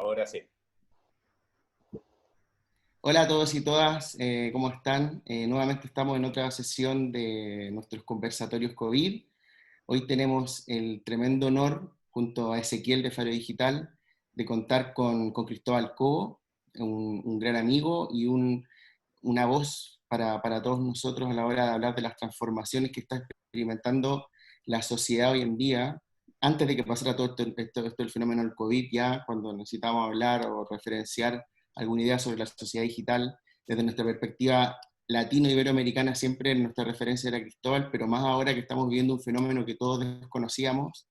Ahora sí. Hola a todos y todas, ¿cómo están? Nuevamente estamos en otra sesión de nuestros conversatorios COVID. Hoy tenemos el tremendo honor, junto a Ezequiel de Faro Digital, de contar con Cristóbal Cobo, un gran amigo y una voz para todos nosotros a la hora de hablar de las transformaciones que está experimentando la sociedad hoy en día. Antes de que pasara todo esto el fenómeno del COVID, ya cuando necesitábamos hablar o referenciar alguna idea sobre la sociedad digital, desde nuestra perspectiva latino-iberoamericana siempre nuestra referencia era Cristóbal, pero más ahora que estamos viviendo un fenómeno que todos desconocíamos,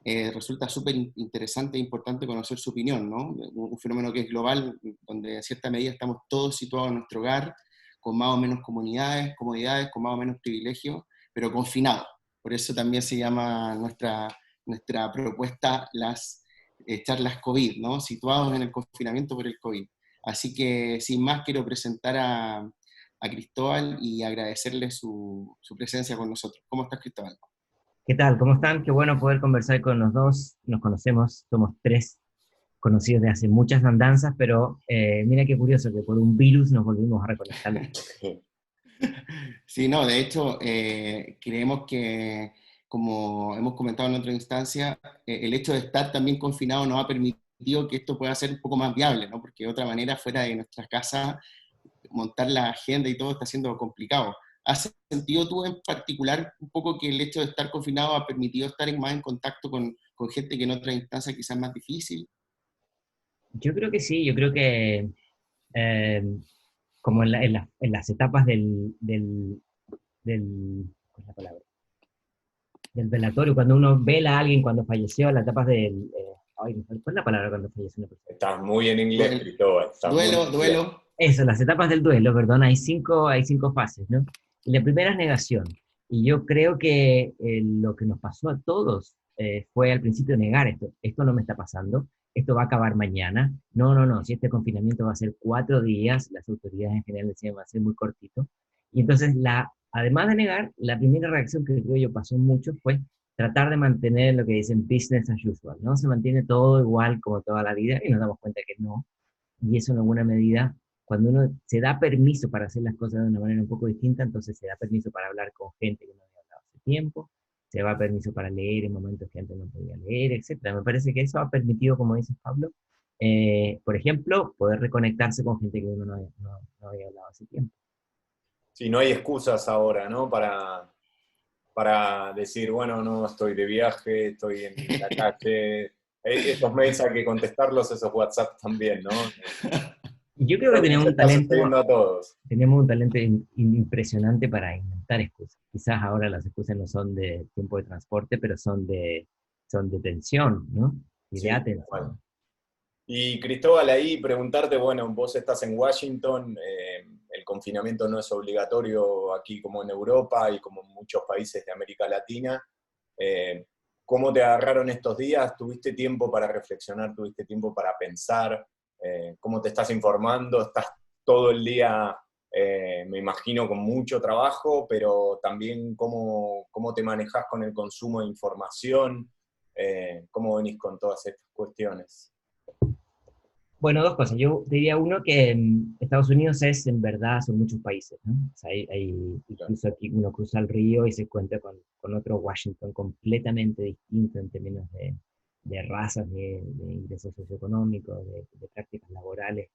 resulta súper interesante e importante conocer su opinión, ¿no? Un fenómeno que es global, donde en cierta medida estamos todos situados en nuestro hogar, con más o menos comodidades, con más o menos privilegios, pero confinados. Por eso también se llama nuestra propuesta las charlas COVID, ¿no? Situados en el confinamiento por el COVID. Así que sin más quiero presentar a Cristóbal y agradecerle su presencia con nosotros. ¿Cómo estás, Cristóbal? ¿Qué tal? ¿Cómo están? Qué bueno poder conversar con los dos. Nos conocemos, somos tres conocidos de hace muchas andanzas, pero mira qué curioso que por un virus nos volvimos a reconectar. Sí, no, de hecho, creemos que, como hemos comentado en otra instancia, el hecho de estar también confinado nos ha permitido que esto pueda ser un poco más viable, ¿no? Porque de otra manera, fuera de nuestras casas, montar la agenda y todo está siendo complicado. ¿Has sentido tú en particular un poco que el hecho de estar confinado ha permitido estar más en contacto con gente que en otra instancia quizás más difícil? Yo creo que sí, yo creo que eh, como en las etapas ¿cuál es la palabra? Del velatorio, cuando uno vela a alguien cuando falleció, las etapas ay, ¿cuál es la palabra cuando falleció una persona? Estás muy en inglés, Cristóbal. Estás muy en inglés. Duelo. Eso, las etapas del duelo, perdón, hay cinco fases, ¿no? Y la primera es negación. Y yo creo que lo que nos pasó a todos fue al principio negar esto. Esto no me está pasando, esto va a acabar mañana. No, no, no, si este confinamiento va a ser 4 días, las autoridades en general decían va a ser muy cortito. Y entonces, además de negar, la primera reacción que creo yo pasó mucho fue tratar de mantener lo que dicen business as usual, ¿no? Se mantiene todo igual como toda la vida y nos damos cuenta que no. Y eso en alguna medida cuando uno se da permiso para hacer las cosas de una manera un poco distinta, entonces se da permiso para hablar con gente que no había hablado hace tiempo, se da permiso para leer en momentos que antes no podía leer, etcétera. Me parece que eso ha permitido, como dice Pablo, por ejemplo, poder reconectarse con gente que uno no había hablado hace tiempo. Sí, no hay excusas ahora, ¿no? Para decir, bueno, no, estoy de viaje, estoy en la calle. Esos mails hay que contestarlos, esos WhatsApp también, ¿no? Y yo creo que Creo que nos está sucediendo a todos. tenemos un talento impresionante para inventar excusas. Quizás ahora las excusas no son de tiempo de transporte, pero son de tensión, ¿no? Y de Sí, bueno. atención. Y Cristóbal, ahí preguntarte, bueno, vos estás en Washington, el confinamiento no es obligatorio aquí como en Europa y como en muchos países de América Latina. Eh, ¿Cómo te agarraron estos días? ¿Tuviste tiempo para reflexionar? ¿Tuviste tiempo para pensar? ¿Cómo te estás informando? ¿Estás todo el día, me imagino, con mucho trabajo, pero también cómo te manejas con el consumo de información? ¿Cómo venís con todas estas cuestiones? Bueno, dos cosas. Yo diría uno que Estados Unidos es, en verdad, son muchos países, ¿no? O sea, incluso aquí uno cruza el río y se encuentra con otro Washington completamente distinto en términos de razas, de ingresos socioeconómicos, de prácticas laborales.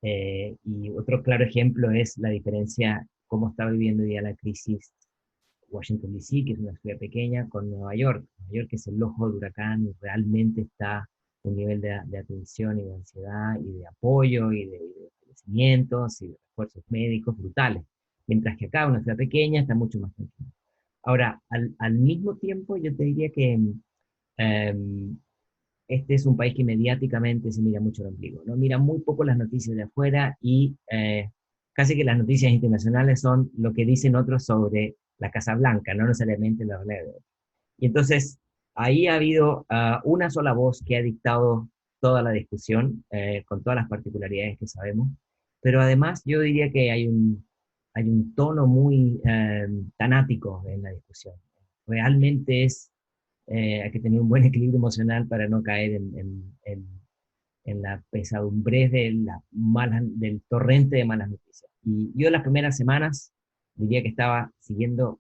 Y otro claro ejemplo es la diferencia, cómo está viviendo hoy día la crisis Washington DC, que es una ciudad pequeña, con Nueva York. Nueva York es el ojo del huracán y realmente está un nivel de atención y de ansiedad y de apoyo y de fallecimientos y de refuerzos médicos brutales. Mientras que acá, una ciudad pequeña, está mucho más tranquila. Ahora, al mismo tiempo, yo te diría que este es un país que mediáticamente se mira mucho el ombligo, ¿no? Mira muy poco las noticias de afuera y casi que las noticias internacionales son lo que dicen otros sobre la Casa Blanca, no necesariamente la realidad de otros. Y entonces, ahí ha habido una sola voz que ha dictado toda la discusión, con todas las particularidades que sabemos, pero además yo diría que hay un tono muy tanático en la discusión. Realmente hay que tener un buen equilibrio emocional para no caer en la pesadumbre de del torrente de malas noticias. Y yo las primeras semanas diría que estaba siguiendo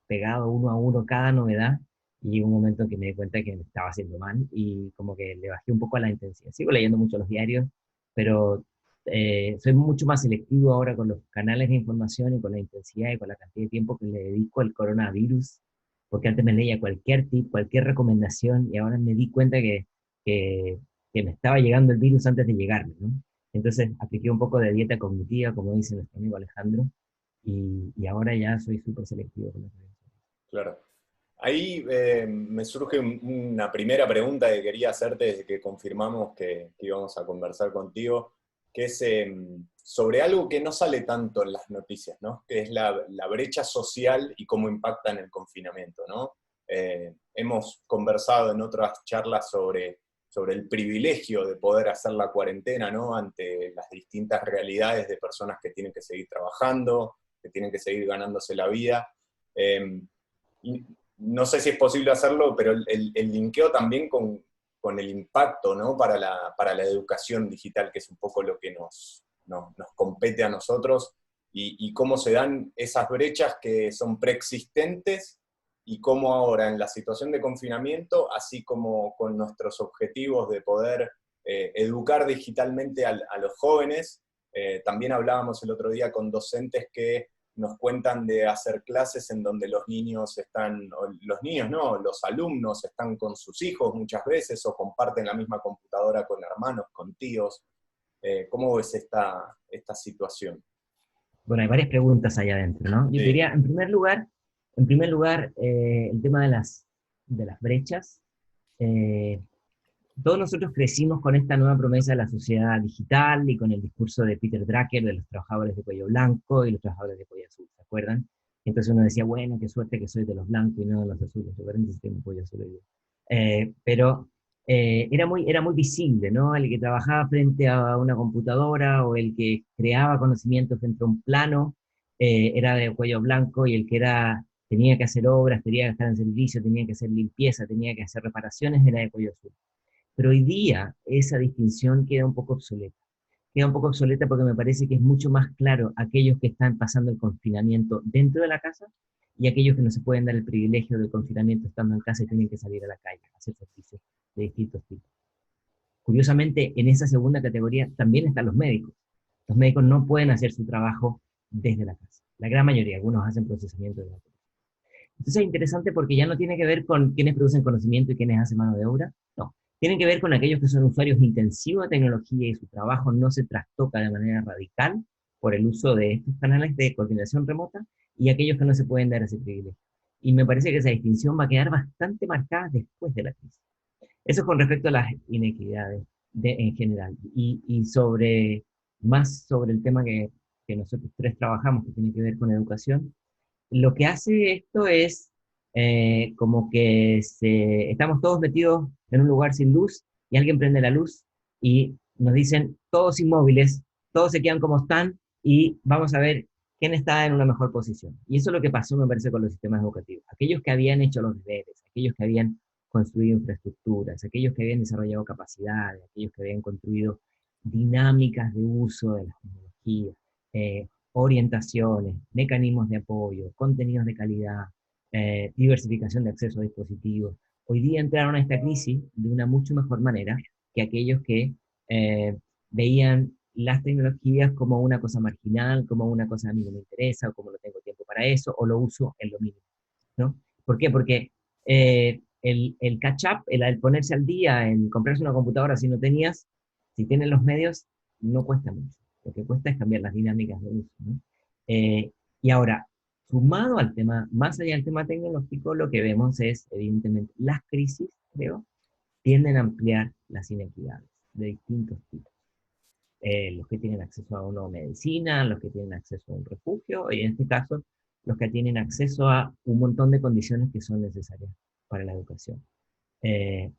pegado uno a uno cada novedad, y llegó un momento que me di cuenta que me estaba haciendo mal y como que le bajé un poco a la intensidad. Sigo leyendo mucho los diarios, pero soy mucho más selectivo ahora con los canales de información y con la intensidad y con la cantidad de tiempo que le dedico al coronavirus, porque antes me leía cualquier tip, cualquier recomendación, y ahora me di cuenta que, que me estaba llegando el virus antes de llegarme, ¿no? Entonces apliqué un poco de dieta cognitiva, como dice nuestro amigo Alejandro, y ahora ya soy súper selectivo con las redes sociales. Claro. Ahí me surge una primera pregunta que quería hacerte desde que confirmamos que íbamos a conversar contigo, que es sobre algo que no sale tanto en las noticias, ¿no? Que es la brecha social y cómo impacta en el confinamiento, ¿no? Hemos conversado en otras charlas sobre el privilegio de poder hacer la cuarentena, ¿no? Ante las distintas realidades de personas que tienen que seguir trabajando, que tienen que seguir ganándose la vida. Y no sé si es posible hacerlo, pero el linkeo también con el impacto, ¿no? Para la educación digital, que es un poco lo que nos compete a nosotros, y cómo se dan esas brechas que son preexistentes, y cómo ahora en la situación de confinamiento, así como con nuestros objetivos de poder educar digitalmente a los jóvenes, también hablábamos el otro día con docentes que nos cuentan de hacer clases en donde los niños no, los alumnos están con sus hijos muchas veces, o comparten la misma computadora con hermanos, con tíos. ¿Cómo ves esta situación? Bueno, hay varias preguntas allá adentro, ¿no? Yo Sí, diría, en primer lugar, el tema de las brechas. Eh, Todos nosotros crecimos con esta nueva promesa de la sociedad digital y con el discurso de Peter Drucker de los trabajadores de cuello blanco y los trabajadores de cuello azul, ¿se acuerdan? Entonces uno decía, bueno, qué suerte que soy de los blancos y no de los azules, recuerden si tengo cuello azul hoy día. Pero era muy visible, ¿no? El que trabajaba frente a una computadora o el que creaba conocimientos frente a un plano era de cuello blanco, y el que tenía que hacer obras, tenía que estar en servicio, tenía que hacer limpieza, tenía que hacer reparaciones, era de cuello azul. Pero hoy día esa distinción queda un poco obsoleta. Queda un poco obsoleta porque me parece que es mucho más claro aquellos que están pasando el confinamiento dentro de la casa y aquellos que no se pueden dar el privilegio del confinamiento estando en casa y tienen que salir a la calle a hacer servicios de distintos tipos. Curiosamente, en esa segunda categoría también están los médicos. Los médicos no pueden hacer su trabajo desde la casa. La gran mayoría, algunos hacen procesamiento de datos. Entonces es interesante porque ya no tiene que ver con quiénes producen conocimiento y quiénes hacen mano de obra, no. Tiene que ver con aquellos que son usuarios intensivos de tecnología y su trabajo no se trastoca de manera radical por el uso de estos canales de coordinación remota, y aquellos que no se pueden dar ese privilegio. Y me parece que esa distinción va a quedar bastante marcada después de la crisis. Eso con respecto a las inequidades en general. Más sobre el tema que nosotros tres trabajamos, que tiene que ver con educación, lo que hace esto es como que estamos todos metidos en un lugar sin luz y alguien prende la luz y nos dicen todos inmóviles, todos se quedan como están y vamos a ver quién está en una mejor posición. Y eso es lo que pasó, me parece, con los sistemas educativos. Aquellos que habían hecho los deberes, aquellos que habían construido infraestructuras, aquellos que habían desarrollado capacidades, aquellos que habían construido dinámicas de uso de las tecnologías, orientaciones, mecanismos de apoyo, contenidos de calidad, diversificación de acceso a dispositivos. Hoy día entraron a esta crisis de una mucho mejor manera que aquellos que veían las tecnologías como una cosa marginal, como una cosa a mí no me interesa, o como no tengo tiempo para eso, o lo uso en lo mínimo, ¿no? ¿Por qué? Porque el catch-up, el ponerse al día en comprarse una computadora si no tenías, si tienes los medios, no cuesta mucho. Lo que cuesta es cambiar las dinámicas de uso, ¿no? Eh, y ahora, sumado al tema, más allá del tema tecnológico, lo que vemos es, evidentemente, las crisis, creo, tienden a ampliar las inequidades de distintos tipos. Los que tienen acceso a una medicina, los que tienen acceso a un refugio, y en este caso, los que tienen acceso a un montón de condiciones que son necesarias para la educación. Eh,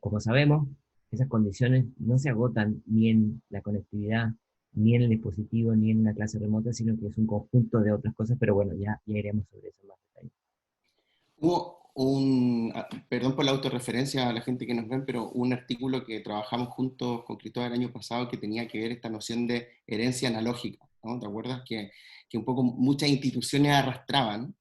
Como sabemos, esas condiciones no se agotan ni en la conectividad, ni en el dispositivo, ni en una clase remota, sino que es un conjunto de otras cosas, pero bueno, ya iremos sobre eso más detalle. Hubo perdón por la autorreferencia a la gente que nos ven, pero un artículo que trabajamos juntos con Cristóbal el año pasado que tenía que ver esta noción de herencia analógica, ¿no? ¿Te acuerdas? Que un poco muchas instituciones arrastraban,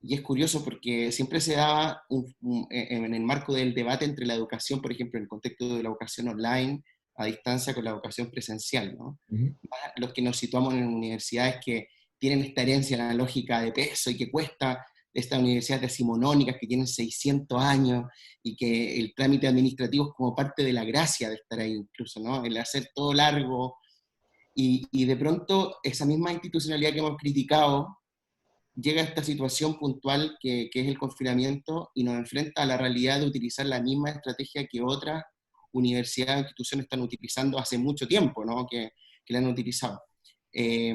y es curioso porque siempre se daba en el marco del debate entre la educación, por ejemplo, en el contexto de la educación online, a distancia con la educación presencial, ¿no? Ujú. Los que nos situamos en universidades que tienen esta herencia analógica de peso y que cuesta, estas universidades decimonónicas que tienen 600 años y que el trámite administrativo es como parte de la gracia de estar ahí incluso, ¿no? El hacer todo largo y de pronto esa misma institucionalidad que hemos criticado llega a esta situación puntual que es el confinamiento y nos enfrenta a la realidad de utilizar la misma estrategia que otras universidades e instituciones están utilizando hace mucho tiempo, ¿no? Que la han utilizado. Eh,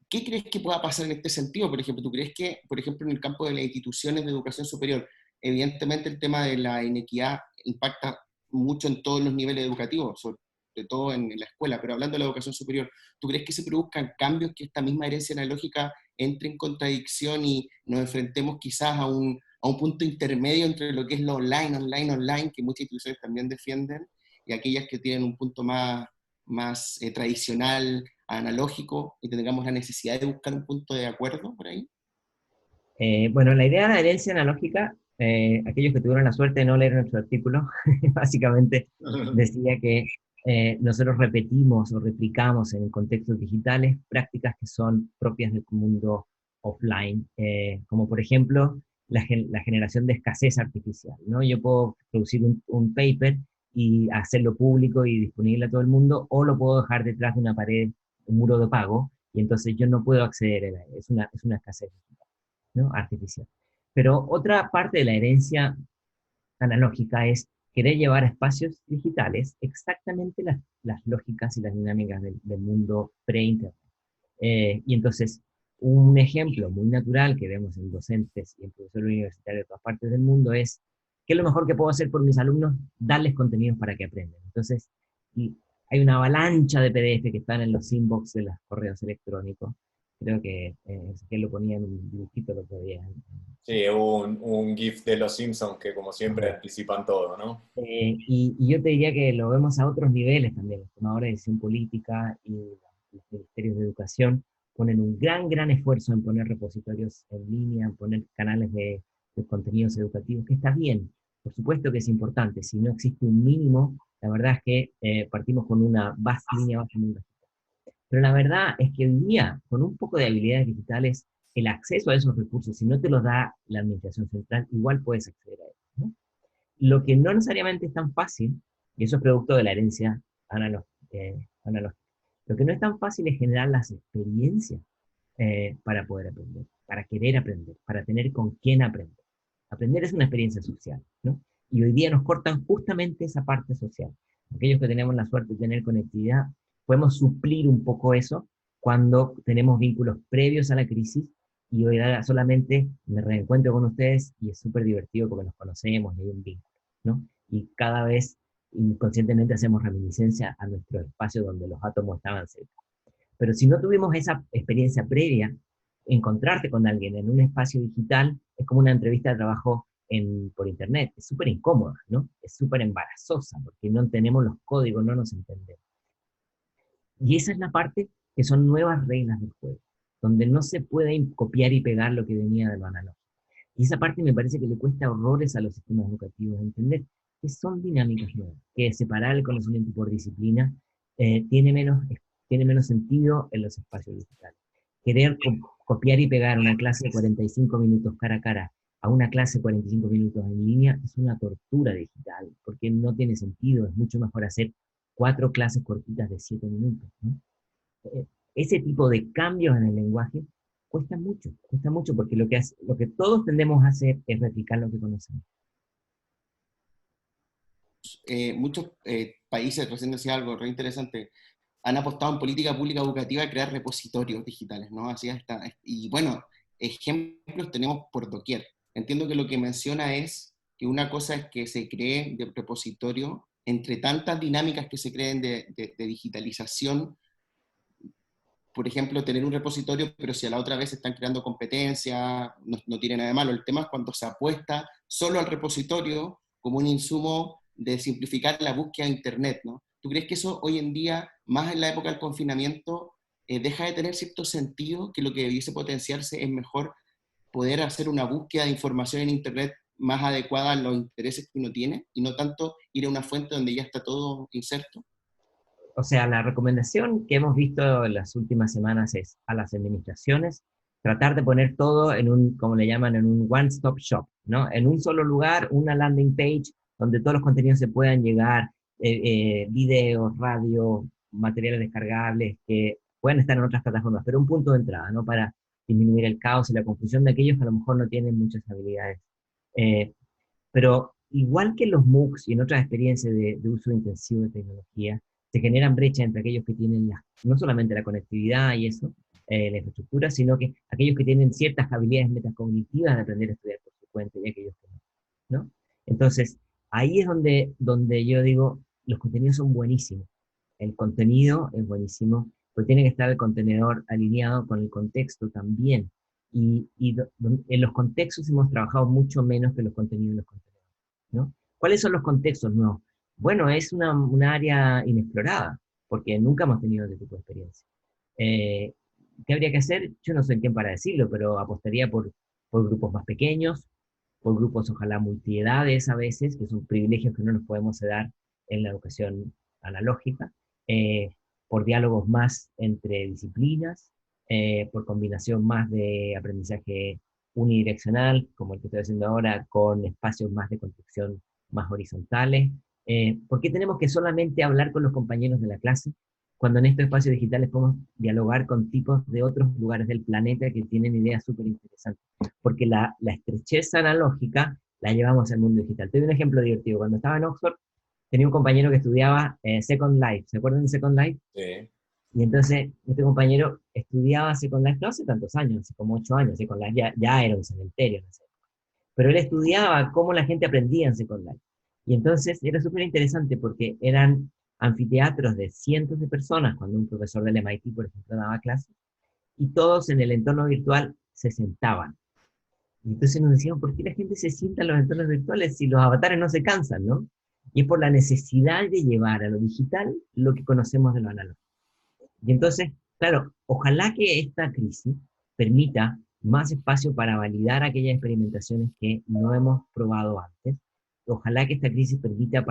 ¿Qué crees que pueda pasar en este sentido? Por ejemplo, ¿tú crees que, por ejemplo, en el campo de las instituciones de educación superior, evidentemente el tema de la inequidad impacta mucho en todos los niveles educativos, sobre todo en la escuela, pero hablando de la educación superior, ¿tú crees que se produzcan cambios que esta misma herencia analógica entre en contradicción y nos enfrentemos quizás a un punto intermedio entre lo que es lo online, que muchas instituciones también defienden, y aquellas que tienen un punto más tradicional, analógico, y tengamos la necesidad de buscar un punto de acuerdo por ahí? Bueno, la idea de la herencia analógica, aquellos que tuvieron la suerte de no leer nuestro artículo, básicamente decía que nosotros repetimos o replicamos en contextos digitales prácticas que son propias del mundo offline, como por ejemplo la generación de escasez artificial, ¿no? Yo puedo producir un paper y hacerlo público y disponible a todo el mundo, o lo puedo dejar detrás de una pared, un muro de pago, y entonces yo no puedo acceder a él. Es una escasez digital, ¿no? Artificial. Pero otra parte de la herencia analógica es querer llevar a espacios digitales exactamente las lógicas y las dinámicas del mundo pre-internet. Y entonces, un ejemplo muy natural que vemos en docentes y en profesores universitarios de todas partes del mundo es, ¿qué es lo mejor que puedo hacer por mis alumnos? Darles contenidos para que aprendan. Entonces, y hay una avalancha de PDF que están en los inbox de los correos electrónicos. Creo que que lo ponía en un dibujito el otro día. Sí, un GIF de los Simpsons que como siempre anticipan todo, ¿no? Y yo te diría que lo vemos a otros niveles también. Los tomadores de decisión política y los ministerios de educación ponen un gran esfuerzo en poner repositorios en línea, en poner canales de contenidos educativos, que está bien. Por supuesto que es importante. Si no existe un mínimo, la verdad es que partimos con una línea base muy bajita. Pero la verdad es que hoy día, con un poco de habilidades digitales, el acceso a esos recursos, si no te los da la administración central, igual puedes acceder a ellos, ¿no? Lo que no necesariamente es tan fácil, y eso es producto de la herencia analógica, lo que no es tan fácil es generar las experiencias para poder aprender, para querer aprender, para tener con quién aprender. Aprender es una experiencia social, ¿no? Y hoy día nos cortan justamente esa parte social. Aquellos que tenemos la suerte de tener conectividad, podemos suplir un poco eso cuando tenemos vínculos previos a la crisis, y hoy día solamente me reencuentro con ustedes y es súper divertido porque nos conocemos y hay un vínculo, ¿no? Y cada vez inconscientemente hacemos reminiscencia a nuestro espacio donde los átomos estaban cerca. Pero si no tuvimos esa experiencia previa, encontrarte con alguien en un espacio digital es como una entrevista de trabajo por internet. Es súper incómoda, ¿no? Es súper embarazosa porque no tenemos los códigos, no nos entendemos. Y esa es la parte que son nuevas reglas del juego, donde no se puede copiar y pegar lo que venía de lo analógico. Y esa parte me parece que le cuesta horrores a los sistemas educativos entender, que son dinámicas nuevas, que separar el conocimiento por disciplina tiene menos sentido en los espacios digitales. Querer copiar y pegar una clase de 45 minutos cara a cara a una clase de 45 minutos en línea es una tortura digital, porque no tiene sentido, es mucho mejor hacer 4 clases cortitas de 7 minutos, ¿no? Ese tipo de cambios en el lenguaje cuesta mucho porque lo que todos tendemos a hacer es replicar lo que conocemos. Muchos países, recién decía algo re interesante, han apostado en política pública educativa a crear repositorios digitales, ¿no? Así está. Y bueno, ejemplos tenemos por doquier. Entiendo que lo que menciona es que una cosa es que se cree de repositorio entre tantas dinámicas que se creen de digitalización. Por ejemplo, tener un repositorio, pero si a la otra vez están creando competencia, no tiene nada de malo. El tema es cuando se apuesta solo al repositorio como un insumo de simplificar la búsqueda de Internet, ¿no? ¿Tú crees que eso hoy en día, más en la época del confinamiento, deja de tener cierto sentido, que lo que debiese potenciarse es mejor poder hacer una búsqueda de información en Internet más adecuada a los intereses que uno tiene, y no tanto ir a una fuente donde ya está todo inserto? O sea, la recomendación que hemos visto en las últimas semanas es a las administraciones tratar de poner todo en un, como le llaman, en un one-stop shop, ¿no? En un solo lugar, una landing page donde todos los contenidos se puedan llegar, videos, radio, materiales descargables que puedan estar en otras plataformas, pero un punto de entrada, ¿no? Para disminuir el caos y la confusión de aquellos que a lo mejor no tienen muchas habilidades. Eh, pero igual que en los MOOCs y en otras experiencias de uso intensivo de tecnología, se generan brechas entre aquellos que tienen no solamente la conectividad y eso, la infraestructura, sino que aquellos que tienen ciertas habilidades metacognitivas de aprender a estudiar por su cuenta y aquellos que no, ¿no? Entonces, ahí es donde yo digo, los contenidos son buenísimos. El contenido es buenísimo, pero tiene que estar el contenedor alineado con el contexto también. En los contextos hemos trabajado mucho menos que los contenidos en los contenidos, ¿no? ¿Cuáles son los contextos nuevos? Bueno, es un área inexplorada, porque nunca hemos tenido ese tipo de experiencia. Eh, ¿Qué habría que hacer? Yo no soy quien para decirlo, pero apostaría por grupos más pequeños, por grupos ojalá multiedades a veces, que son privilegios que no nos podemos dar en la educación analógica, eh, por diálogos más entre disciplinas, por combinación más de aprendizaje unidireccional, como el que estoy haciendo ahora, con espacios más de construcción más horizontales. ¿Por qué tenemos que solamente hablar con los compañeros de la clase, cuando en estos espacios digitales podemos dialogar con tipos de otros lugares del planeta que tienen ideas súper interesantes? Porque la estrechez analógica la llevamos al mundo digital. Te doy un ejemplo divertido. Cuando estaba en Oxford, tenía un compañero que estudiaba Second Life. ¿Se acuerdan de Second Life? Sí. Y entonces este compañero estudiaba Second Life, no hace tantos años, hace como 8 años. Second Life ya era un cementerio, no sé. Pero él estudiaba cómo la gente aprendía en Second Life. Y entonces era súper interesante porque eran anfiteatros de cientos de personas, cuando un profesor del MIT, por ejemplo, daba clases, y todos en el entorno virtual se sentaban. Y entonces nos decían, ¿por qué la gente se sienta en los entornos virtuales si los avatares no se cansan, ¿no? Y es por la necesidad de llevar a lo digital lo que conocemos de lo analógico. Y entonces, claro, ojalá que esta crisis permita más espacio para validar aquellas experimentaciones que no hemos probado antes. Ojalá que esta crisis permita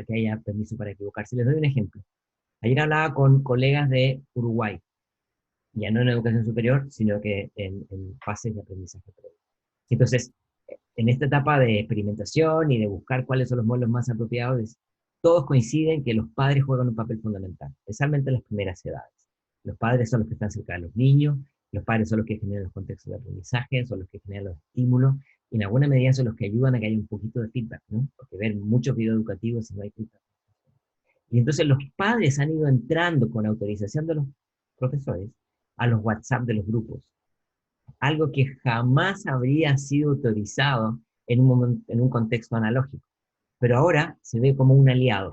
que haya permiso para equivocarse. Les doy un ejemplo. Ayer hablaba con colegas de Uruguay, ya no en educación superior, sino que en fases de aprendizaje previo. Entonces, en esta etapa de experimentación y de buscar cuáles son los modelos más apropiados, todos coinciden que los padres juegan un papel fundamental, especialmente en las primeras edades. Los padres son los que están cerca de los niños, los padres son los que generan los contextos de aprendizaje, son los que generan los estímulos, y en alguna medida son los que ayudan a que haya un poquito de feedback, ¿no? Porque ver muchos videos educativos y no hay feedback. Y entonces los padres han ido entrando con autorización de los profesores a los WhatsApp de los grupos, algo que jamás habría sido autorizado en un contexto analógico. Pero ahora se ve como un aliado.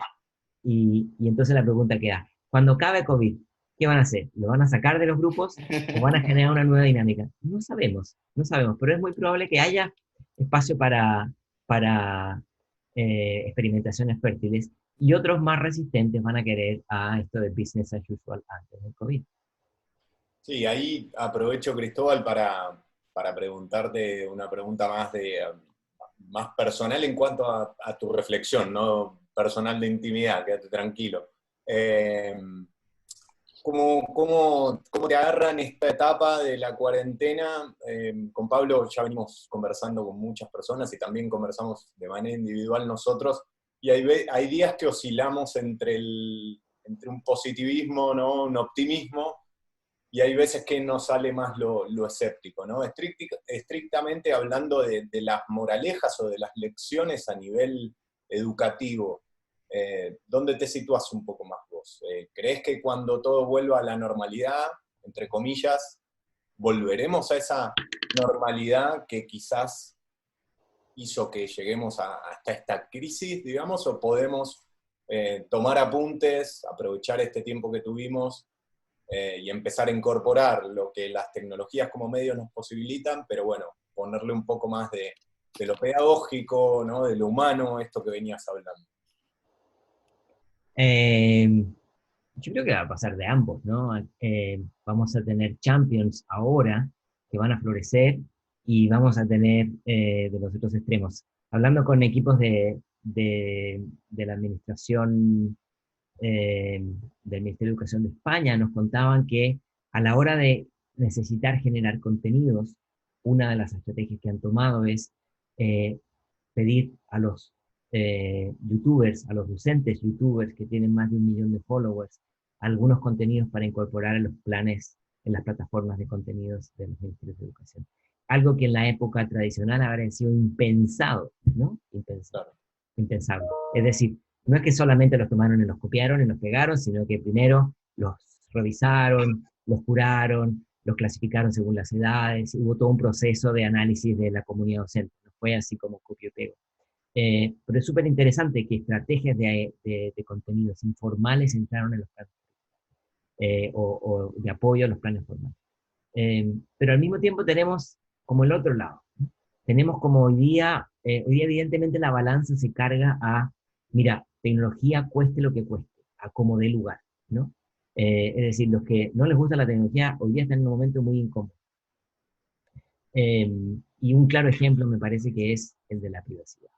Y entonces la pregunta queda, cuando acabe COVID, ¿qué van a hacer? ¿Lo van a sacar de los grupos o van a generar una nueva dinámica? No sabemos, no sabemos, pero es muy probable que haya espacio para experimentaciones fértiles y otros más resistentes van a querer a esto de business as usual antes del COVID. Sí, ahí aprovecho, Cristóbal, para preguntarte una pregunta más personal en cuanto a tu reflexión, no personal de intimidad, quédate tranquilo. ¿Cómo te agarra en esta etapa de la cuarentena? Con Pablo ya venimos conversando con muchas personas y también conversamos de manera individual nosotros, y hay días que oscilamos entre un positivismo, ¿no? Un optimismo, y hay veces que nos sale más lo escéptico, ¿no? Estrictamente hablando de las moralejas o de las lecciones a nivel educativo, ¿dónde te sitúas un poco más vos? ¿Crees que cuando todo vuelva a la normalidad, entre comillas, volveremos a esa normalidad que quizás hizo que lleguemos hasta esta crisis, digamos, o podemos tomar apuntes, aprovechar este tiempo que tuvimos y empezar a incorporar lo que las tecnologías como medios nos posibilitan, pero bueno, ponerle un poco más de lo pedagógico, ¿no? De lo humano, esto que venías hablando. Yo creo que va a pasar de ambos, ¿no? Vamos a tener champions ahora que van a florecer y vamos a tener de los otros extremos. Hablando con equipos de la administración del Ministerio de Educación de España, nos contaban que a la hora de necesitar generar contenidos, una de las estrategias que han tomado es pedir a los youtubers, a los docentes youtubers que tienen más de 1 millón de followers, algunos contenidos para incorporar a los planes en las plataformas de contenidos de los ministerios de educación. Algo que en la época tradicional habría sido impensado, ¿no? Impensado. Impensable. Es decir, no es que solamente los tomaron y los copiaron y los pegaron, sino que primero los revisaron, los curaron, los clasificaron según las edades, hubo todo un proceso de análisis de la comunidad docente, no fue así como copio y pego. Pero es súper interesante que estrategias de contenidos informales entraron en los planes, o de apoyo a los planes formales. Pero al mismo tiempo tenemos como el otro lado, ¿no? Tenemos como hoy día evidentemente la balanza se carga a, mira, tecnología cueste lo que cueste, a como dé lugar, ¿no? Es decir, los que no les gusta la tecnología hoy día están en un momento muy incómodo. Y un claro ejemplo me parece que es el de la privacidad.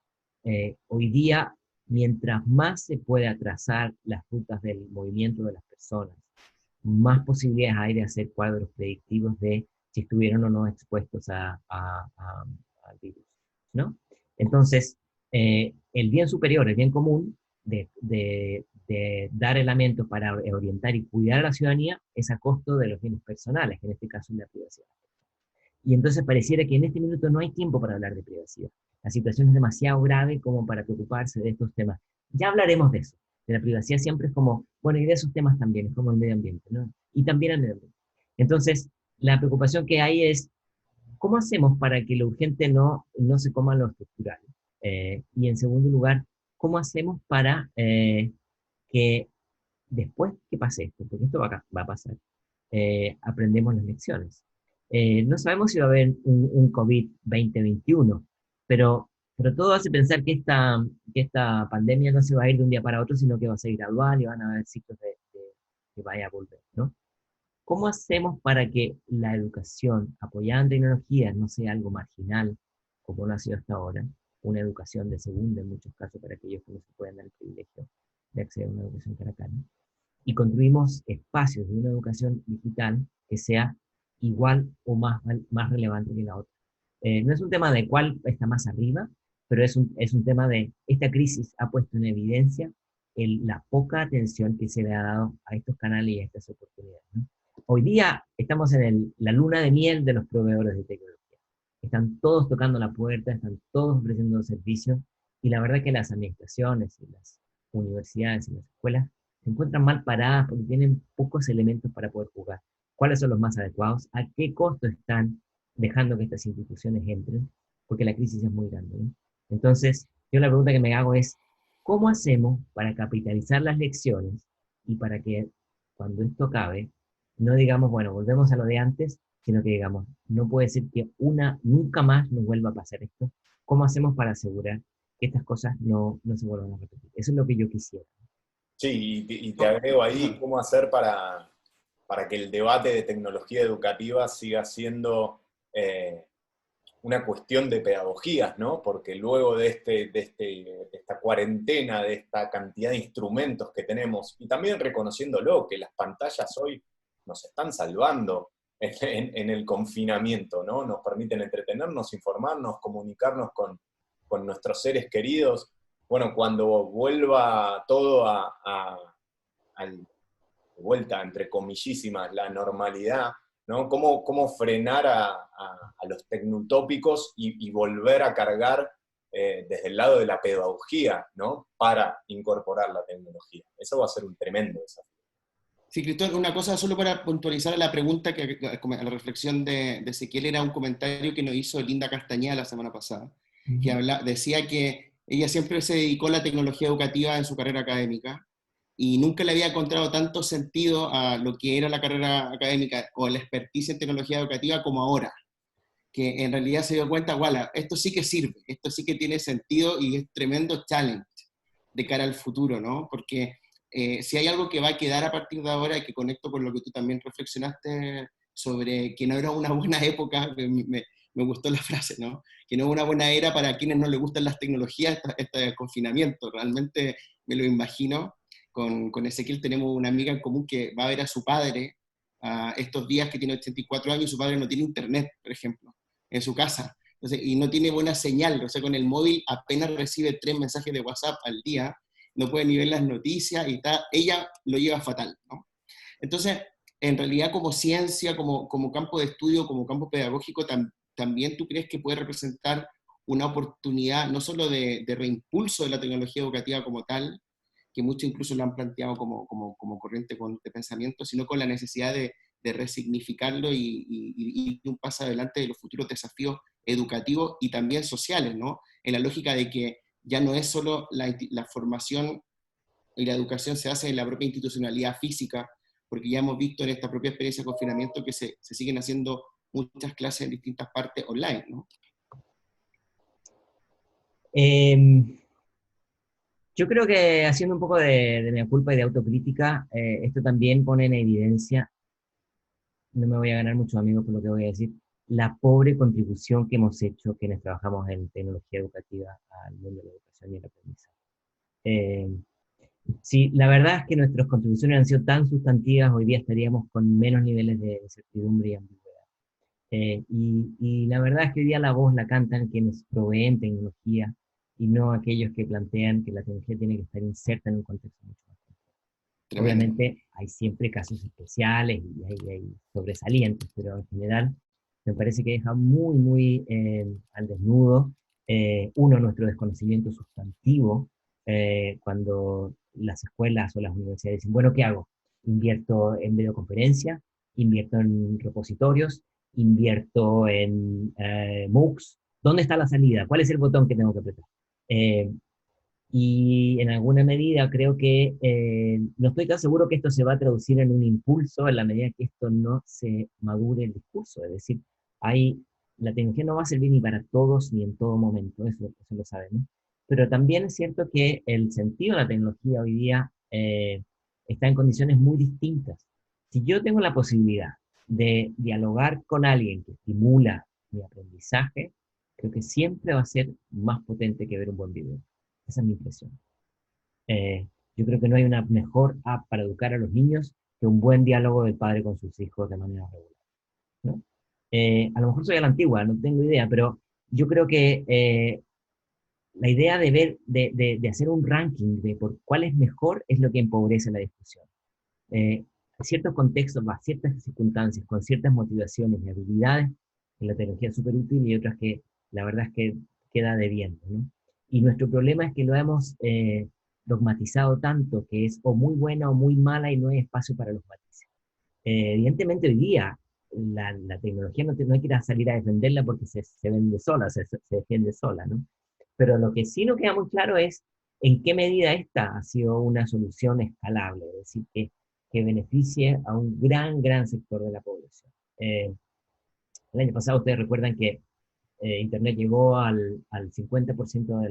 Hoy día, mientras más se puede atrasar las rutas del movimiento de las personas, más posibilidades hay de hacer cuadros predictivos de si estuvieron o no expuestos al virus, ¿no? Entonces, el bien superior, el bien común, de dar elementos para orientar y cuidar a la ciudadanía es a costo de los bienes personales, que en este caso es la privacidad. Y entonces pareciera que en este minuto no hay tiempo para hablar de privacidad. La situación es demasiado grave como para preocuparse de estos temas. Ya hablaremos de eso. De la privacidad siempre es como, bueno, y de esos temas también, es como el medio ambiente, ¿no? Y también el medio ambiente. Entonces, la preocupación que hay es, ¿cómo hacemos para que lo urgente no se coma lo estructural? Y en segundo lugar, ¿cómo hacemos para que después que pase esto, porque esto va a pasar, aprendemos las lecciones? No sabemos si va a haber un COVID 2021, pero todo hace pensar que esta pandemia no se va a ir de un día para otro, sino que va a ser gradual y van a haber ciclos que vaya a volver, ¿no? ¿Cómo hacemos para que la educación apoyada en tecnologías no sea algo marginal, como lo ha sido hasta ahora? Una educación de segunda en muchos casos para aquellos que no se pueden dar el privilegio de acceder a una educación cara a cara. Y construimos espacios de una educación digital que sea igual o más relevante que la otra. No es un tema de cuál está más arriba, pero es un tema de, esta crisis ha puesto en evidencia la poca atención que se le ha dado a estos canales y a estas oportunidades, ¿no? Hoy día estamos en la luna de miel de los proveedores de tecnología. Están todos tocando la puerta, están todos ofreciendo servicios, y la verdad que las administraciones y las universidades y las escuelas se encuentran mal paradas porque tienen pocos elementos para poder jugar. ¿Cuáles son los más adecuados? ¿A qué costo están dejando que estas instituciones entren? Porque la crisis es muy grande, ¿no? Entonces, yo la pregunta que me hago es, ¿cómo hacemos para capitalizar las lecciones y para que cuando esto acabe, no digamos, bueno, volvemos a lo de antes, sino que digamos, no puede ser que nunca más nos vuelva a pasar esto? ¿Cómo hacemos para asegurar que estas cosas no se vuelvan a repetir? Eso es lo que yo quisiera. Sí, y te agrego ahí cómo hacer para que el debate de tecnología educativa siga siendo una cuestión de pedagogías, ¿no? Porque luego de esta cuarentena, de esta cantidad de instrumentos que tenemos, y también reconociéndolo, que las pantallas hoy nos están salvando en el confinamiento, ¿no? Nos permiten entretenernos, informarnos, comunicarnos con nuestros seres queridos. Bueno, cuando vuelva todo vuelta, entre comillísimas, la normalidad, ¿no? ¿Cómo frenar a los tecnutópicos y volver a cargar desde el lado de la pedagogía, ¿no? Para incorporar la tecnología? Eso va a ser un tremendo desafío. Sí, Cristóbal, una cosa solo para puntualizar la pregunta, a la reflexión de Ezequiel, era un comentario que nos hizo Linda Castañeda la semana pasada, que decía que ella siempre se dedicó a la tecnología educativa en su carrera académica, y nunca le había encontrado tanto sentido a lo que era la carrera académica o la experticia en tecnología educativa como ahora. que en realidad se dio cuenta, voilà, esto sí que sirve, esto sí que tiene sentido y es tremendo challenge de cara al futuro, ¿no? Porque si hay algo que va a quedar a partir de ahora, y que conecto con lo que tú también reflexionaste sobre que no era una buena época, me gustó la frase, ¿no? Que no es una buena era para quienes no les gustan las tecnologías, este confinamiento. Realmente me lo imagino. Con Ezequiel tenemos una amiga en común que va a ver a su padre estos días, que tiene 84 años, y su padre no tiene internet, por ejemplo, en su casa. Entonces, y no tiene buena señal, o sea, con el móvil apenas recibe 3 mensajes de WhatsApp al día, no puede ni ver las noticias, y ella lo lleva fatal, ¿no? Entonces, en realidad como ciencia, como campo de estudio, como campo pedagógico, también tú crees que puede representar una oportunidad no solo de reimpulso de la tecnología educativa como tal, que muchos incluso lo han planteado como corriente de pensamiento, sino con la necesidad de resignificarlo y un paso adelante de los futuros desafíos educativos y también sociales, ¿no? En la lógica de que ya no es solo la formación y la educación se hace en la propia institucionalidad física, porque ya hemos visto en esta propia experiencia de confinamiento que se siguen haciendo muchas clases en distintas partes online, ¿no? Yo creo que haciendo un poco de mea culpa y de autocrítica, esto también pone en evidencia, no me voy a ganar muchos amigos por lo que voy a decir, la pobre contribución que hemos hecho quienes trabajamos en tecnología educativa al mundo de la educación y el aprendizaje. Eh, si la verdad es que nuestras contribuciones han sido tan sustantivas, hoy día estaríamos con menos niveles de incertidumbre y ambigüedad. Y la verdad es que hoy día la voz la cantan quienes proveen tecnología y no aquellos que plantean que la tecnología tiene que estar inserta en un contexto mucho más complejo. Tremendo. Obviamente hay siempre casos especiales y hay sobresalientes, pero en general me parece que deja muy, muy al desnudo, uno, nuestro desconocimiento sustantivo, cuando las escuelas o las universidades dicen, bueno, ¿qué hago? Invierto en videoconferencia, invierto en repositorios, invierto en MOOCs. ¿Dónde está la salida? ¿Cuál es el botón que tengo que apretar? Eh, y en alguna medida creo que no estoy tan seguro que esto se va a traducir en un impulso en la medida que esto no se madure el discurso. Es decir, la tecnología no va a servir ni para todos ni en todo momento, eso lo sabemos. Pero también es cierto que el sentido de la tecnología hoy día está en condiciones muy distintas. Si yo tengo la posibilidad de dialogar con alguien que estimula mi aprendizaje, creo que siempre va a ser más potente que ver un buen video. Esa es mi impresión. Eh, yo creo que no hay una mejor app para educar a los niños que un buen diálogo del padre con sus hijos de manera regular, ¿no? A lo mejor soy a la antigua, no tengo idea, pero yo creo que la idea de ver, de hacer un ranking de por cuál es mejor es lo que empobrece la discusión. En ciertos contextos, a ciertas circunstancias, con ciertas motivaciones y habilidades, la tecnología es súper útil y otras que la verdad es que queda debiendo, ¿no? Y nuestro problema es que lo hemos dogmatizado tanto que es o muy buena o muy mala y no hay espacio para los matices. Evidentemente hoy día la tecnología no hay que ir a salir a defenderla porque se vende sola, se defiende sola, ¿no? Pero lo que sí no queda muy claro es en qué medida esta ha sido una solución escalable, es decir, que beneficie a un gran sector de la población. El año pasado ustedes recuerdan que Internet llegó al 50%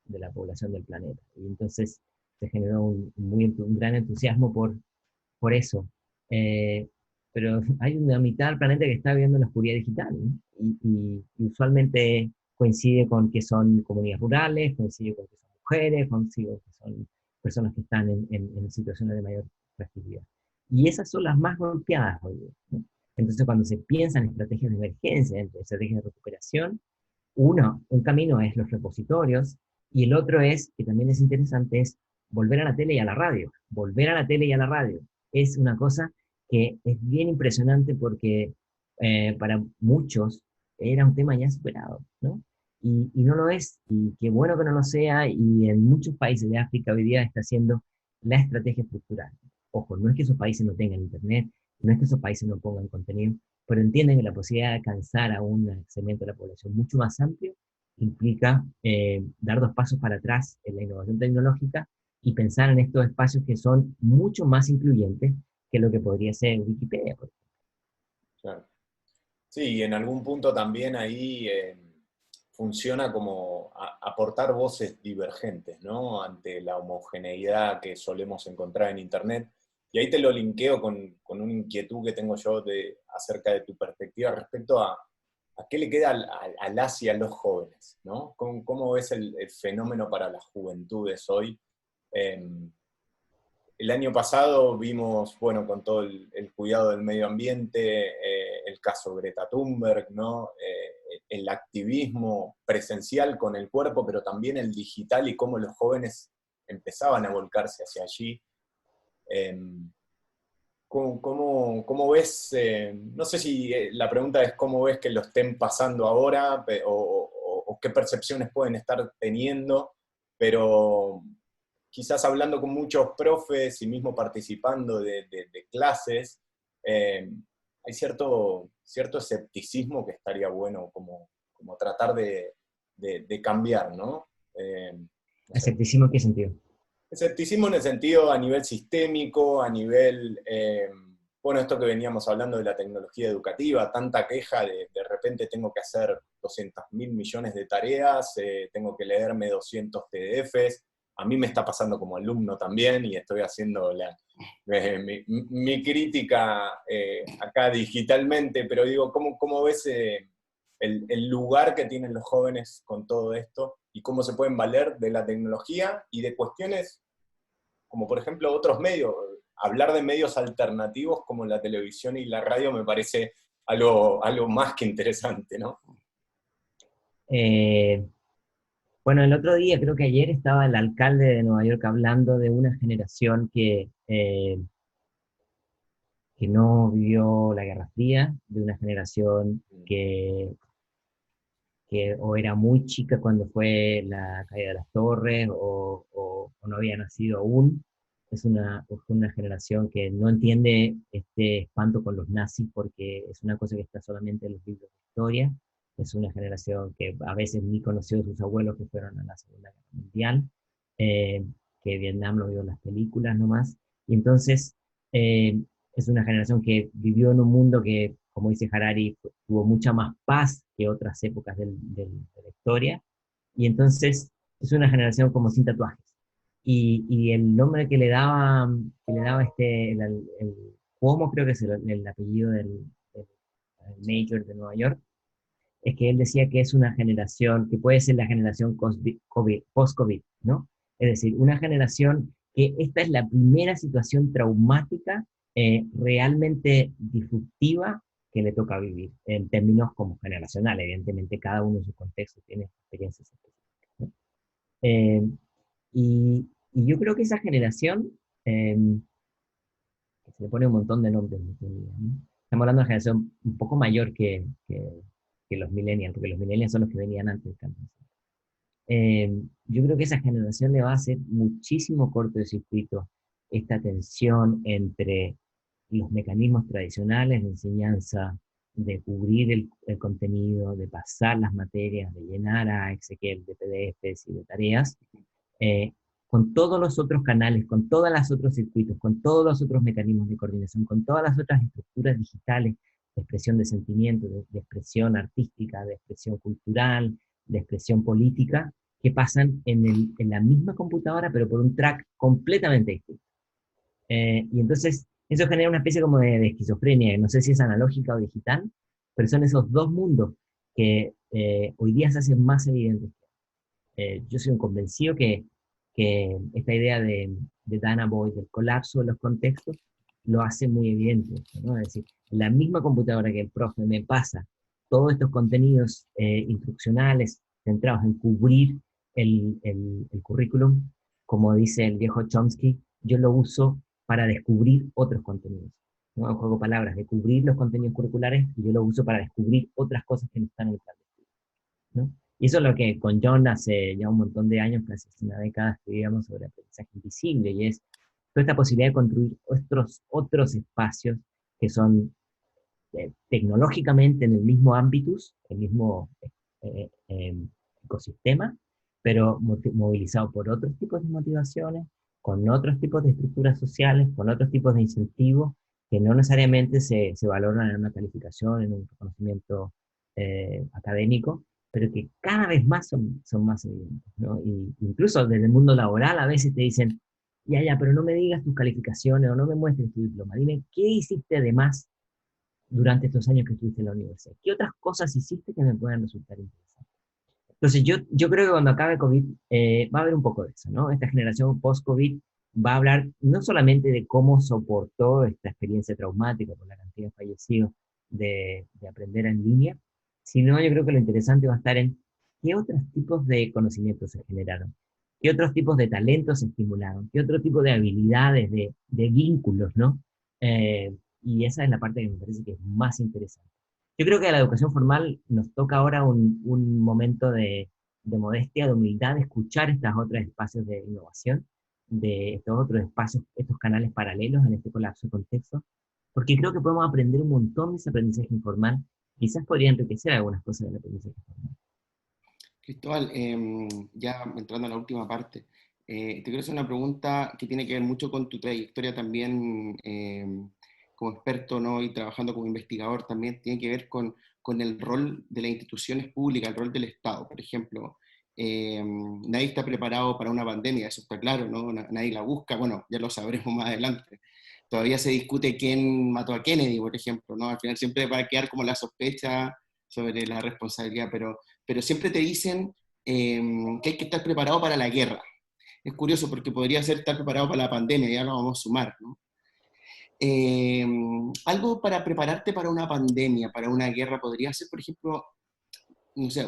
de la población del planeta, y entonces se generó un gran entusiasmo por eso. Eh, pero hay una mitad del planeta que está viviendo en la oscuridad digital, ¿no? Y usualmente coincide con que son comunidades rurales, coincide con que son mujeres, coincide con que son personas que están en situaciones de mayor fragilidad. Y esas son las más golpeadas hoy día, ¿no? Entonces, cuando se piensa en estrategias de emergencia, en estrategias de recuperación, un camino es los repositorios, y el otro es, que también es interesante, es volver a la tele y a la radio. Volver a la tele y a la radio es una cosa que es bien impresionante porque para muchos era un tema ya superado, ¿no? Y no lo es, y qué bueno que no lo sea, y en muchos países de África hoy día está haciendo la estrategia estructural. Ojo, no es que esos países no tengan internet, no es que esos países no pongan contenido, pero entienden que la posibilidad de alcanzar a un segmento de la población mucho más amplio implica dar 2 pasos para atrás en la innovación tecnológica y pensar en estos espacios que son mucho más incluyentes que lo que podría ser Wikipedia, por ejemplo. Claro. Sí, y en algún punto también ahí funciona como aportar voces divergentes, ¿no? Ante la homogeneidad que solemos encontrar en Internet. Y ahí te lo linkeo con una inquietud que tengo yo acerca de tu perspectiva respecto a qué le queda al Asia a los jóvenes, ¿no? ¿Cómo ves el fenómeno para las juventudes hoy? El año pasado vimos, bueno, con todo el cuidado del medio ambiente, el caso Greta Thunberg, ¿no? El activismo presencial con el cuerpo, pero también el digital y cómo los jóvenes empezaban a volcarse hacia allí. Eh, ¿Cómo ves? No sé si la pregunta es cómo ves que lo estén pasando ahora o qué percepciones pueden estar teniendo, pero quizás hablando con muchos profes y mismo participando de clases, hay cierto escepticismo que estaría bueno como tratar de cambiar, ¿no? No sé. ¿Escepticismo en qué sentido? Escepticismo en el sentido a nivel sistémico, a nivel, bueno, esto que veníamos hablando de la tecnología educativa, tanta queja de repente tengo que hacer 200.000 millones de tareas, tengo que leerme 200 PDFs, a mí me está pasando como alumno también y estoy haciendo mi crítica acá digitalmente, pero digo, ¿cómo ves el lugar que tienen los jóvenes con todo esto y cómo se pueden valer de la tecnología y de cuestiones como por ejemplo otros medios? Hablar de medios alternativos como la televisión y la radio me parece algo más que interesante, ¿no? Eh, bueno, el otro día, creo que ayer, estaba el alcalde de Nueva York hablando de una generación que no vivió la Guerra Fría, de una generación que o era muy chica cuando fue la caída de las torres, o no había nacido aún. Es una generación que no entiende este espanto con los nazis, porque es una cosa que está solamente en los libros de historia. Es una generación que a veces ni conoció a sus abuelos que fueron a la Segunda Guerra Mundial, eh, que Vietnam lo vio en las películas nomás. Y entonces, eh, es una generación que vivió en un mundo que, como dice Harari, tuvo mucha más paz que otras épocas de la historia, y entonces es una generación como sin tatuajes. Y el nombre que le daba el Cuomo, creo que es el apellido del Major de Nueva York, es que él decía que es una generación, que puede ser la generación post-COVID, ¿no? Es decir, una generación que esta es la primera situación traumática realmente disruptiva que le toca vivir, en términos como generacional. Evidentemente, cada uno en su contexto tiene experiencias específicas, ¿no? Eh, y yo creo que esa generación, eh, que se le pone un montón de nombres, ¿no? Estamos hablando de una generación un poco mayor que los millennials, porque los millennials son los que venían antes del cambio. Yo creo que esa generación le va a hacer muchísimo cortocircuito esta tensión entre los mecanismos tradicionales de enseñanza, de cubrir el contenido, de pasar las materias, de llenar a Exequiel de PDFs y de tareas, eh, con todos los otros canales, con todos los otros circuitos, con todos los otros mecanismos de coordinación, con todas las otras estructuras digitales de expresión de sentimiento, de expresión artística, de expresión cultural, de expresión política, que pasan en la misma computadora, pero por un track completamente distinto. Y entonces eso genera una especie como de esquizofrenia, no sé si es analógica o digital, pero son esos dos mundos que hoy día se hacen más evidentes. Yo soy un convencido que esta idea de Dana Boyd, del colapso de los contextos, lo hace muy evidente, ¿no? Es decir, la misma computadora que el profe me pasa todos estos contenidos instruccionales centrados en cubrir el currículum, como dice el viejo Chomsky, yo lo uso para descubrir otros contenidos, ¿no? Un juego de palabras, de cubrir los contenidos curriculares, y yo lo uso para descubrir otras cosas que no están en el plan de estudio, ¿no? Y eso es lo que con John hace ya un montón de años, casi una década, escribíamos sobre aprendizaje invisible, y es toda esta posibilidad de construir otros espacios que son tecnológicamente en el mismo ámbitus, el mismo ecosistema, pero movilizado por otros tipos de motivaciones, con otros tipos de estructuras sociales, con otros tipos de incentivos, que no necesariamente se valoran en una calificación, en un reconocimiento académico, pero que cada vez más son más evidentes, ¿no? Y incluso desde el mundo laboral a veces te dicen, ya, pero no me digas tus calificaciones o no me muestres tu diploma, dime qué hiciste de más durante estos años que estuviste en la universidad, qué otras cosas hiciste que me puedan resultar interesantes. Entonces yo creo que cuando acabe COVID va a haber un poco de eso, ¿no? Esta generación post-COVID va a hablar no solamente de cómo soportó esta experiencia traumática por la cantidad de fallecidos de aprender en línea, sino yo creo que lo interesante va a estar en qué otros tipos de conocimientos se generaron, qué otros tipos de talentos se estimularon, qué otro tipo de habilidades, de vínculos, ¿no? Y esa es la parte que me parece que es más interesante. Yo creo que a la educación formal nos toca ahora un momento de modestia, de humildad, de escuchar estos otros espacios de innovación, de estos otros espacios, estos canales paralelos en este colapso de contexto, porque creo que podemos aprender un montón de ese aprendizaje informal. Quizás podría enriquecer algunas cosas del aprendizaje informal. Cristóbal, ya entrando a la última parte, te quiero hacer una pregunta que tiene que ver mucho con tu trayectoria también como experto, ¿no? Y trabajando como investigador también, tiene que ver con el rol de las instituciones públicas, el rol del Estado. Por ejemplo, nadie está preparado para una pandemia, eso está claro, ¿no? Nadie la busca, bueno, ya lo sabremos más adelante. Todavía se discute quién mató a Kennedy, por ejemplo, ¿no? Al final siempre va a quedar como la sospecha sobre la responsabilidad, pero siempre te dicen que hay que estar preparado para la guerra. Es curioso porque podría ser estar preparado para la pandemia, ya lo vamos a sumar, ¿no? Algo para prepararte para una pandemia, para una guerra, podría ser, por ejemplo, no sé,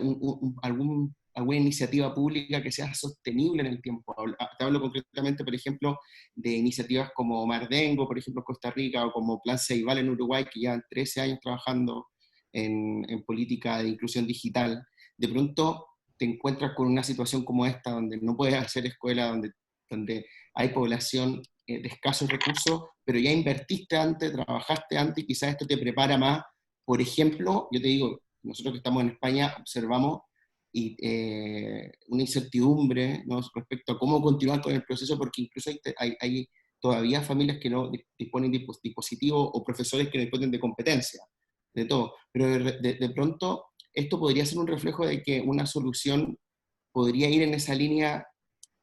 alguna iniciativa pública que sea sostenible en el tiempo. Te hablo concretamente, por ejemplo, de iniciativas como Mardengo, por ejemplo, en Costa Rica, o como Plan Ceibal en Uruguay, que llevan 13 años trabajando en política de inclusión digital. De pronto te encuentras con una situación como esta, donde no puedes hacer escuela, donde hay población de escasos recursos, pero ya invertiste antes, trabajaste antes, y quizás esto te prepara más. Por ejemplo, yo te digo, nosotros que estamos en España observamos una incertidumbre, ¿no?, respecto a cómo continuar con el proceso, porque incluso hay todavía familias que no disponen de dispositivos o profesores que no disponen de competencia, de todo. Pero de pronto esto podría ser un reflejo de que una solución podría ir en esa línea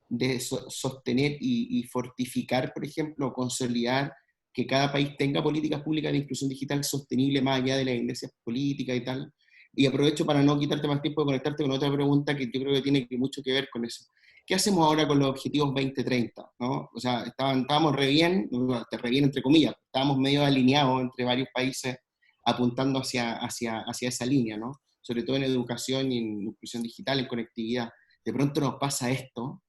de sostener y fortificar, por ejemplo, consolidar que cada país tenga políticas públicas de inclusión digital sostenible más allá de las iglesias políticas y tal. Y aprovecho para no quitarte más tiempo de conectarte con otra pregunta que yo creo que tiene mucho que ver con eso. ¿Qué hacemos ahora con los objetivos 2030? ¿No? O sea, estábamos re bien entre comillas, estábamos medio alineados entre varios países apuntando hacia esa línea, ¿no? Sobre todo en educación y en inclusión digital, en conectividad. De pronto nos pasa esto,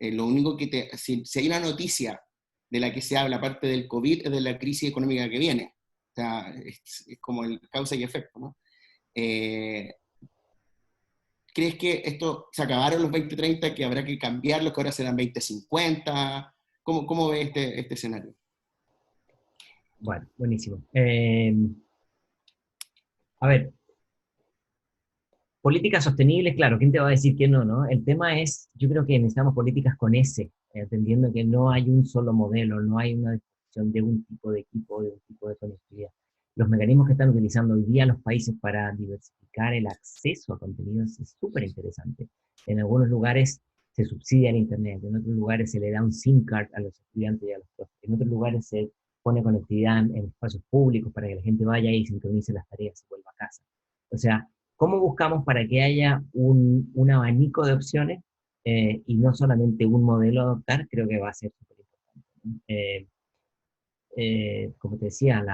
lo único que si hay una noticia de la que se habla, aparte del COVID, es de la crisis económica que viene. O sea, es como el causa y efecto, ¿no? ¿Crees que esto se acabaron los 2030, que habrá que cambiarlo, que ahora serán 2050? ¿Cómo ves este escenario? Bueno, buenísimo. A ver, políticas sostenibles, claro, ¿quién te va a decir que no, no? El tema es, yo creo que necesitamos políticas con S, entendiendo que no hay un solo modelo, no hay una disposición de un tipo de equipo, de un tipo de conectividad. Los mecanismos que están utilizando hoy día los países para diversificar el acceso a contenidos es súper interesante. En algunos lugares se subsidia el Internet, en otros lugares se le da un SIM card a los estudiantes y a los profes, en otros lugares se pone conectividad en espacios públicos para que la gente vaya y sincronice las tareas y vuelva a casa. O sea, ¿cómo buscamos para que haya un abanico de opciones y no solamente un modelo a adoptar? Creo que va a ser súper importante, ¿no? Como te decía,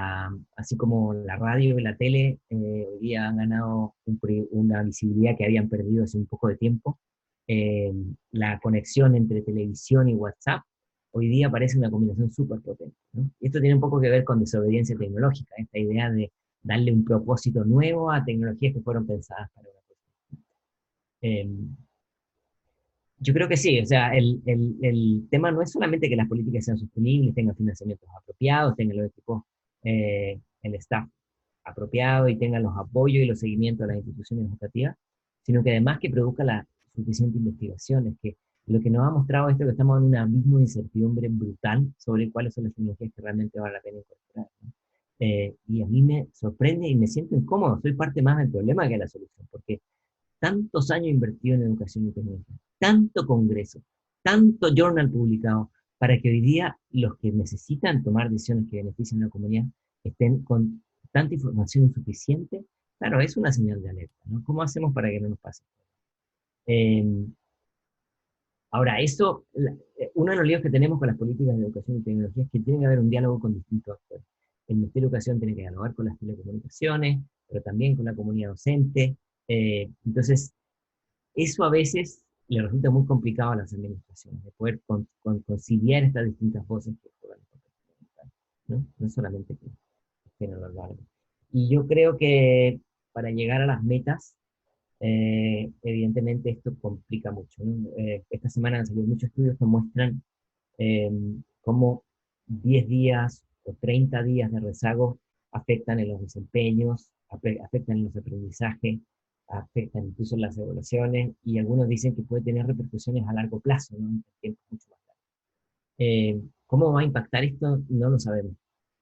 así como la radio y la tele hoy día han ganado una visibilidad que habían perdido hace un poco de tiempo, la conexión entre televisión y WhatsApp hoy día parece una combinación súper potente, ¿no? Y esto tiene un poco que ver con desobediencia tecnológica, esta idea de darle un propósito nuevo a tecnologías que fueron pensadas para una cosa distinta. Yo creo que sí, o sea, el tema no es solamente que las políticas sean sostenibles, tengan financiamientos apropiados, tengan los equipos, el staff apropiado y tengan los apoyos y los seguimientos de las instituciones educativas, sino que además que produzca la suficiente investigación. Es que lo que nos ha mostrado esto es que estamos en un abismo de incertidumbre brutal sobre cuáles son las tecnologías que realmente vale la pena incorporar, ¿no? Y a mí me sorprende y me siento incómodo, soy parte más del problema que de la solución, porque tantos años invertidos en educación y tecnología, tanto congreso, tanto journal publicado, para que hoy día los que necesitan tomar decisiones que beneficien a la comunidad estén con tanta información insuficiente. Claro, es una señal de alerta, ¿no? ¿Cómo hacemos para que no nos pase? Eh, Ahora, uno de los líos que tenemos con las políticas de educación y tecnología es que tiene que haber un diálogo con distintos actores. El Ministerio de Educación tiene que dialogar con las telecomunicaciones, pero también con la comunidad docente. Entonces, eso a veces le resulta muy complicado a las administraciones, de poder conciliar estas distintas voces que juegan el papel fundamental, ¿no? No solamente que no lo largo. Y yo creo que para llegar a las metas, evidentemente esto complica mucho, ¿no? Esta semana han salido muchos estudios que muestran eh, cómo 10 días o 30 días de rezago afectan en los desempeños, afectan en los aprendizajes, afectan incluso en las evaluaciones, y algunos dicen que puede tener repercusiones a largo plazo, ¿no? En tiempo mucho más largo. ¿Cómo va a impactar esto? No lo sabemos,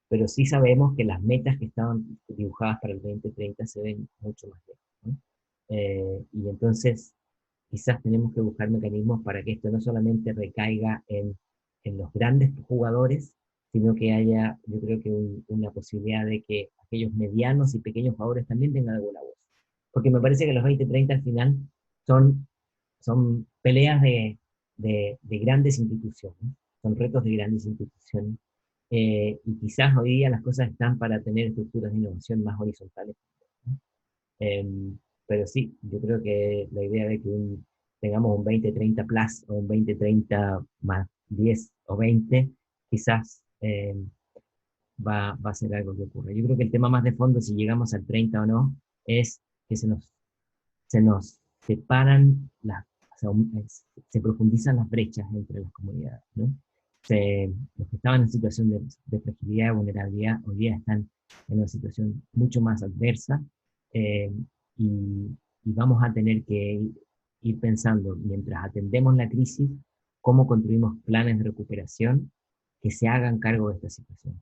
pero sí sabemos que las metas que estaban dibujadas para el 2030 se ven mucho más lejos, ¿no? Y entonces quizás tenemos que buscar mecanismos para que esto no solamente recaiga en los grandes jugadores, sino que haya, yo creo que una posibilidad de que aquellos medianos y pequeños jugadores también tengan alguna voz. Porque me parece que los 2030 al final son, son peleas de grandes instituciones, son retos de grandes instituciones, y quizás hoy día las cosas están para tener estructuras de innovación más horizontales, ¿no? Pero sí, yo creo que la idea de que tengamos un 2030 plus o un 2030 más 10 o 20, quizás va a ser algo que ocurra. Yo creo que el tema más de fondo, si llegamos al 30 o no, es que se nos separan o sea, se profundizan las brechas entre las comunidades, ¿no? Los que estaban en situación de fragilidad y vulnerabilidad hoy día están en una situación mucho más adversa, eh, y, y vamos a tener que ir pensando, mientras atendemos la crisis, cómo construimos planes de recuperación que se hagan cargo de esta situación.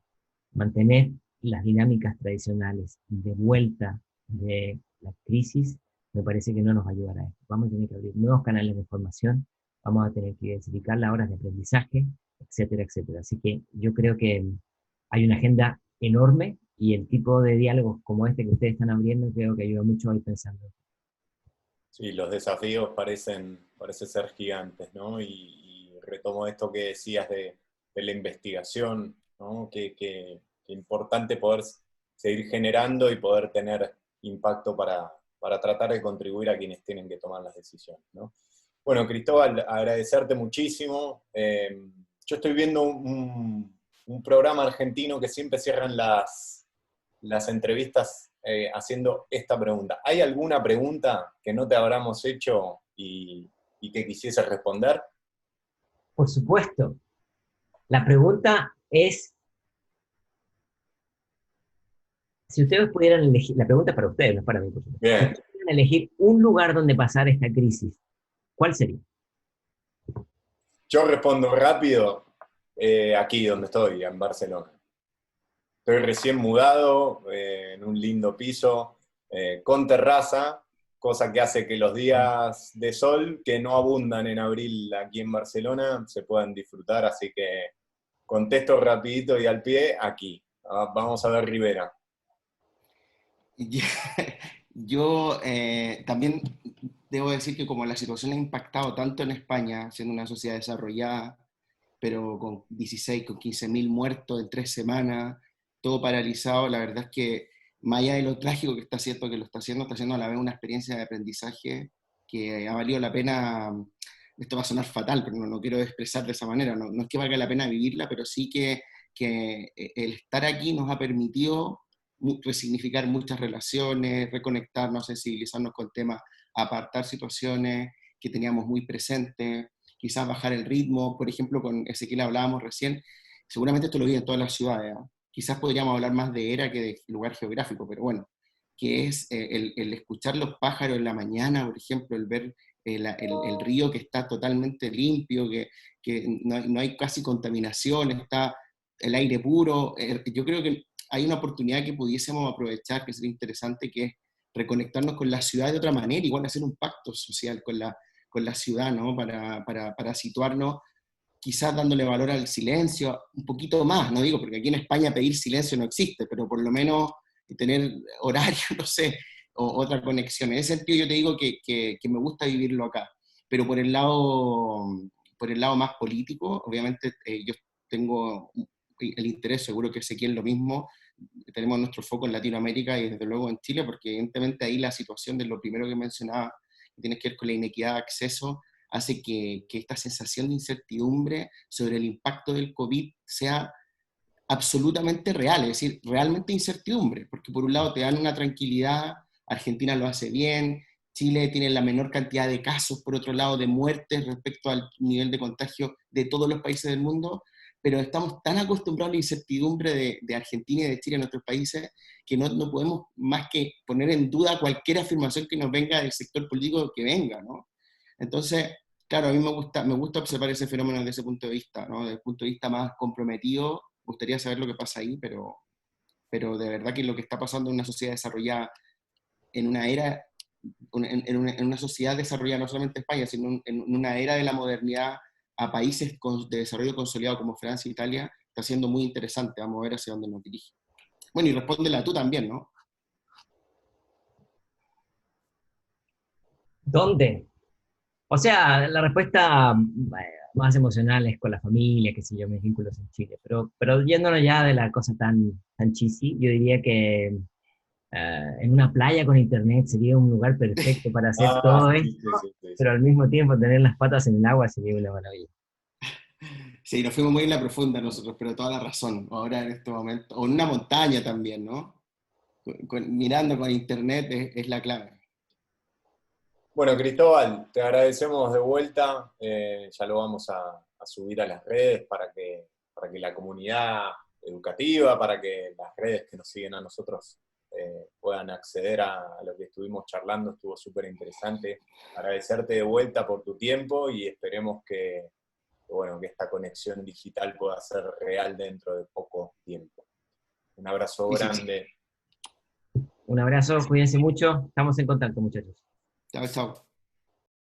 Mantener las dinámicas tradicionales de vuelta de la crisis me parece que no nos va a ayudar a esto. Vamos a tener que abrir nuevos canales de información, vamos a tener que diversificar las horas de aprendizaje, etcétera, etcétera. Así que yo creo que hay una agenda enorme, y el tipo de diálogos como este que ustedes están abriendo creo que ayuda mucho a ir pensando. Sí, los desafíos parecen ser gigantes, ¿no? Y retomo esto que decías de la investigación, ¿no? Que importante poder seguir generando y poder tener impacto para tratar de contribuir a quienes tienen que tomar las decisiones, ¿no? Bueno, Cristóbal, agradecerte muchísimo. Yo estoy viendo un programa argentino que siempre cierran las entrevistas haciendo esta pregunta. ¿Hay alguna pregunta que no te habramos hecho y que quisieses responder? Por supuesto, la pregunta es, si ustedes pudieran elegir, la pregunta es para ustedes, no es para mí, por supuesto. Si Bien, ustedes pudieran elegir un lugar donde pasar esta crisis, ¿cuál sería? yo respondo rápido, aquí donde estoy, en Barcelona. Estoy recién mudado, en un lindo piso, con terraza, cosa que hace que los días de sol, que no abundan en abril aquí en Barcelona, se puedan disfrutar, así que contesto rapidito y al pie, aquí. Vamos a ver Rivera. Yo también debo decir que como la situación ha impactado tanto en España, siendo una sociedad desarrollada, pero con 16, con 15.000 muertos en 3 semanas, todo paralizado, la verdad es que más allá de lo trágico que está haciendo, está haciendo a la vez una experiencia de aprendizaje que ha valido la pena. Esto va a sonar fatal, pero no quiero expresar de esa manera, no es que valga la pena vivirla, pero sí que el estar aquí nos ha permitido resignificar muchas relaciones, reconectarnos, sensibilizarnos con temas, apartar situaciones que teníamos muy presentes, quizás bajar el ritmo. Por ejemplo, con Ezequiel hablábamos recién, seguramente esto lo vi en todas las ciudades, ¿eh? Quizás podríamos hablar más de era que de lugar geográfico, pero bueno, que es el escuchar los pájaros en la mañana, por ejemplo, el ver el río que está totalmente limpio, que no hay casi contaminación, está el aire puro. Yo creo que hay una oportunidad que pudiésemos aprovechar, que sería interesante, que es reconectarnos con la ciudad de otra manera, igual hacer un pacto social con la ciudad, ¿no? Para situarnos, quizás dándole valor al silencio, un poquito más, no digo, porque aquí en España pedir silencio no existe, pero por lo menos tener horario, no sé, o otra conexión. En ese sentido yo te digo que me gusta vivirlo acá, pero por el lado más político, obviamente yo tengo el interés, seguro que Ezequiel lo mismo, tenemos nuestro foco en Latinoamérica y desde luego en Chile, porque evidentemente ahí la situación de lo primero que mencionaba, que tiene que ver con la inequidad de acceso, hace que esta sensación de incertidumbre sobre el impacto del COVID sea absolutamente real, es decir, realmente incertidumbre, porque por un lado te dan una tranquilidad, Argentina lo hace bien, Chile tiene la menor cantidad de casos, por otro lado, de muertes respecto al nivel de contagio de todos los países del mundo, pero estamos tan acostumbrados a la incertidumbre de Argentina y de Chile en otros países que no podemos más que poner en duda cualquier afirmación que nos venga del sector político que venga, ¿no? Entonces, claro, a mí me gusta observar ese fenómeno desde ese punto de vista, ¿no? Desde el punto de vista más comprometido, me gustaría saber lo que pasa ahí, pero de verdad que lo que está pasando en una sociedad desarrollada, en una era, en una sociedad desarrollada no solamente en España, sino en una era de la modernidad a países de desarrollo consolidado como Francia e Italia, está siendo muy interesante. Vamos a ver hacia dónde nos dirige. Bueno, y respóndela tú también, ¿no? ¿Dónde? O sea, la respuesta más emocional es con la familia, qué sé yo, mis vínculos en Chile. Pero yéndonos ya de la cosa tan cheesy, yo diría que en una playa con internet sería un lugar perfecto para hacer todo Sí, esto, sí, sí, sí, pero sí. al mismo tiempo tener las patas en el agua sería una maravilla. Sí, nos fuimos muy en la profunda nosotros, pero toda la razón. Ahora en este momento, o en una montaña también, ¿no? Mirando con internet es la clave. Bueno, Cristóbal, te agradecemos de vuelta. Ya lo vamos a subir a las redes para que la comunidad educativa, para que las redes que nos siguen a nosotros puedan acceder a lo que estuvimos charlando. Estuvo súper interesante. Agradecerte de vuelta por tu tiempo y esperemos que esta conexión digital pueda ser real dentro de poco tiempo. Un abrazo Sí, sí, sí. grande. Un abrazo, cuídense mucho, estamos en contacto, muchachos. Chao, chao.